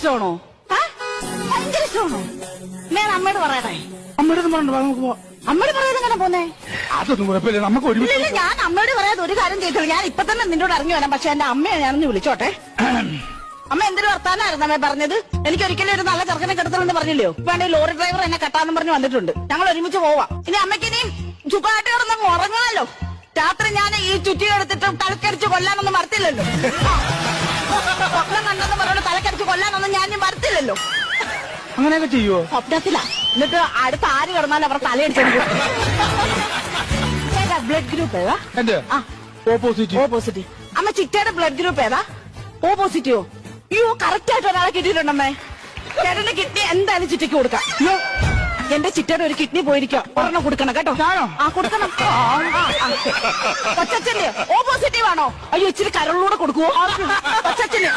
ഇഷ്ടമാണോ? ഭയങ്കര ഇഷ്ടമാണോ? ഞാൻ അമ്മയോട് പറയട്ടെ. അമ്മയുടെ പറഞ്ഞു നമുക്ക് പോവാം. അമ്മയോട് പറയാതെ എങ്ങനെ പോന്നേ? അതൊന്നും കുഴപ്പമില്ല, നമുക്ക് ഒരുമിച്ച്. ഇല്ല, ഞാൻ അമ്മയോട് പറയാതെ ഒരു കാര്യം ചെയ്തില്ല. ഞാൻ ഇപ്പൊ തന്നെ നിന്നോട് ഇറങ്ങി വരാം. പക്ഷെ എന്റെ അമ്മയെ ഞാനൊന്ന് വിളിച്ചോട്ടെ. അമ്മ എന്തൊരു വർത്താനായിരുന്നു അമ്മ പറഞ്ഞത്? എനിക്ക് ഒരിക്കലും ഒരു നല്ല ചെറുക്കനെ കിടത്തണമെന്ന് പറഞ്ഞില്ലയോ? വേണ്ട ലോറി ഡ്രൈവർ എന്നെ കെട്ടാന്ന് പറഞ്ഞ് വന്നിട്ടുണ്ട്. ഞങ്ങൾ ഒരുമിച്ച് പോവാം. ഇനി അമ്മയ്ക്ക് ഇനിയും ചുക്കാട്ടി കിടന്നങ്ങ് ഉറങ്ങണമല്ലോ. രാത്രി ഞാൻ ഈ ചുറ്റി എടുത്തിട്ട് തലക്കടിച്ച് കൊല്ലാനൊന്നും മറത്തില്ലല്ലോ. സ്വപ്നം കണ്ടെന്ന് പറഞ്ഞോണ്ട് തലക്കടിച്ച് കൊല്ലാനൊന്നും ഞാൻ മറത്തില്ലല്ലോ. അങ്ങനെയൊക്കെ ചെയ്യുവോ? സ്വപ്നത്തില. എന്നിട്ട് അടുത്ത് ആര് കിടന്നാലും അവർ തലയടിച്ചു. ബ്ലഡ് ഗ്രൂപ്പ് ഏതാ? എന്റെ ഓപ്പോസിറ്റ്. അമ്മ ചിറ്റയുടെ ബ്ലഡ് ഗ്രൂപ്പ് ഏതാ? ഓ പോസിറ്റീവോ? അയ്യോ, കറക്റ്റ് ആയിട്ട് ഒരാളെ കിട്ടിയിട്ടുണ്ടമ്മേ. ചേട്ടന്റെ കിഡ്നി എന്തായാലും ചിറ്റയ്ക്ക് കൊടുക്കാം. എന്റെ ചിറ്റയുടെ ഒരു കിഡ്നി പോയിരിക്കോ, ഒരെണ്ണം കൊടുക്കണം കേട്ടോ. ആ കൊടുക്കണം. കൊച്ചച്ഛന്റെ ഓ പോസിറ്റീവ് ആണോ? അയ്യോ, ഇച്ചിരി കരളിലൂടെ കൊടുക്കുവോ കൊച്ചച്ഛന്?